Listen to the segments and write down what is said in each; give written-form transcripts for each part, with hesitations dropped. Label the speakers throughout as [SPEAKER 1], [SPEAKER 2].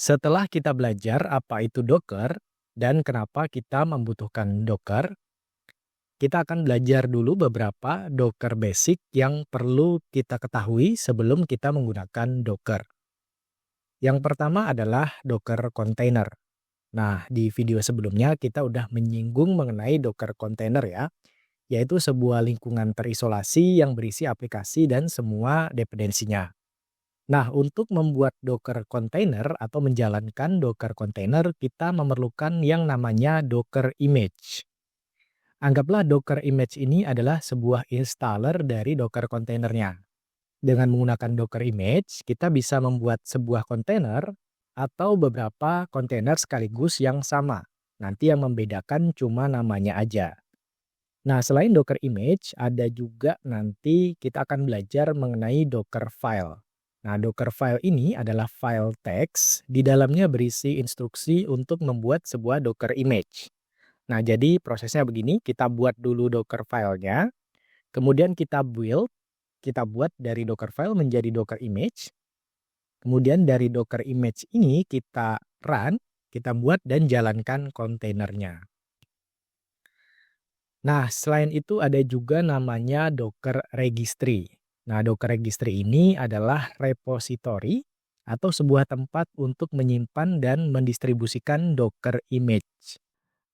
[SPEAKER 1] Setelah kita belajar apa itu Docker dan kenapa kita membutuhkan Docker, kita akan belajar dulu beberapa Docker basic yang perlu kita ketahui sebelum kita menggunakan Docker. Yang pertama adalah Docker container. Nah, di video sebelumnya kita udah menyinggung mengenai Docker container ya, yaitu sebuah lingkungan terisolasi yang berisi aplikasi dan semua dependensinya. Nah, untuk membuat Docker container atau menjalankan Docker container, kita memerlukan yang namanya Docker image. Anggaplah Docker image ini adalah sebuah installer dari Docker containernya. Dengan menggunakan Docker image, kita bisa membuat sebuah kontainer atau beberapa kontainer sekaligus yang sama. Nanti yang membedakan cuma namanya aja. Nah, selain Docker image, ada juga nanti kita akan belajar mengenai Docker file. Nah, Docker file ini adalah file teks, di dalamnya berisi instruksi untuk membuat sebuah Docker image. Nah, jadi prosesnya begini, kita buat dulu Docker filenya, kemudian kita buat dari Docker file menjadi Docker image, kemudian dari Docker image ini kita run, kita buat dan jalankan kontainernya. Nah, selain itu ada juga namanya Docker Registry. Nah, Docker Registry ini adalah repository atau sebuah tempat untuk menyimpan dan mendistribusikan Docker image.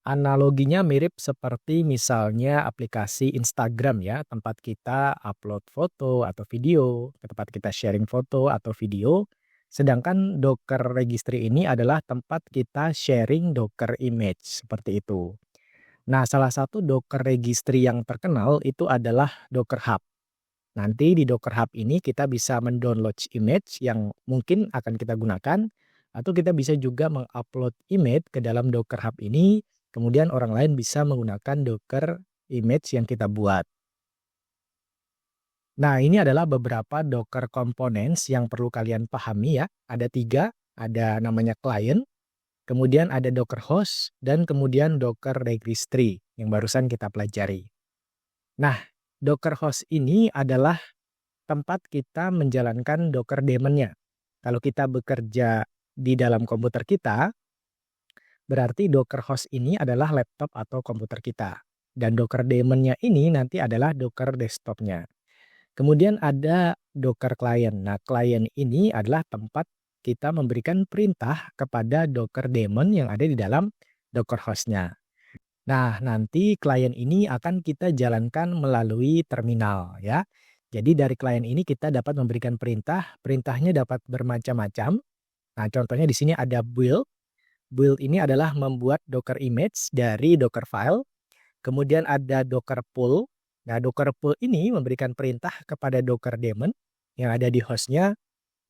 [SPEAKER 1] Analoginya mirip seperti misalnya aplikasi Instagram ya, tempat kita upload foto atau video, ke tempat kita sharing foto atau video. Sedangkan Docker Registry ini adalah tempat kita sharing Docker image, seperti itu. Nah, salah satu Docker Registry yang terkenal itu adalah Docker Hub. Nanti di Docker Hub ini kita bisa mendownload image yang mungkin akan kita gunakan, atau kita bisa juga mengupload image ke dalam Docker Hub ini, kemudian orang lain bisa menggunakan Docker image yang kita buat. Nah, ini adalah beberapa Docker components yang perlu kalian pahami ya. Ada 3, ada namanya client, kemudian ada Docker host, dan kemudian Docker registry yang barusan kita pelajari. Nah, Docker host ini adalah tempat kita menjalankan Docker daemon-nya. Kalau kita bekerja di dalam komputer kita, berarti Docker host ini adalah laptop atau komputer kita. Dan Docker daemon-nya ini nanti adalah Docker desktop-nya. Kemudian ada Docker client. Nah, client ini adalah tempat kita memberikan perintah kepada Docker daemon yang ada di dalam Docker host-nya. Nah, nanti klien ini akan kita jalankan melalui terminal ya. Jadi dari klien ini kita dapat memberikan perintah, perintahnya dapat bermacam-macam. Nah, contohnya di sini ada build. Build ini adalah membuat Docker image dari Docker file. Kemudian ada Docker pull. Nah, Docker pull ini memberikan perintah kepada Docker daemon yang ada di hostnya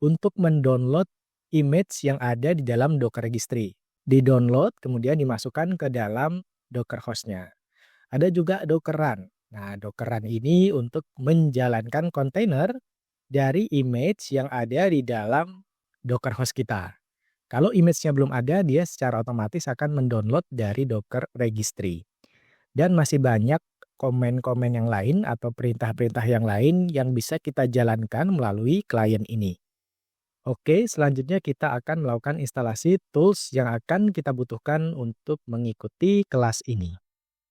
[SPEAKER 1] untuk mendownload image yang ada di dalam Docker registry. Di-download, kemudian dimasukkan ke dalam Docker hostnya. Ada juga Docker run. Nah, Docker run ini untuk menjalankan kontainer dari image yang ada di dalam Docker host kita. Kalau image-nya belum ada, dia secara otomatis akan mendownload dari Docker registry. Dan masih banyak komen-komen yang lain atau perintah-perintah yang lain yang bisa kita jalankan melalui klien ini. Oke, selanjutnya kita akan melakukan instalasi tools yang akan kita butuhkan untuk mengikuti kelas ini.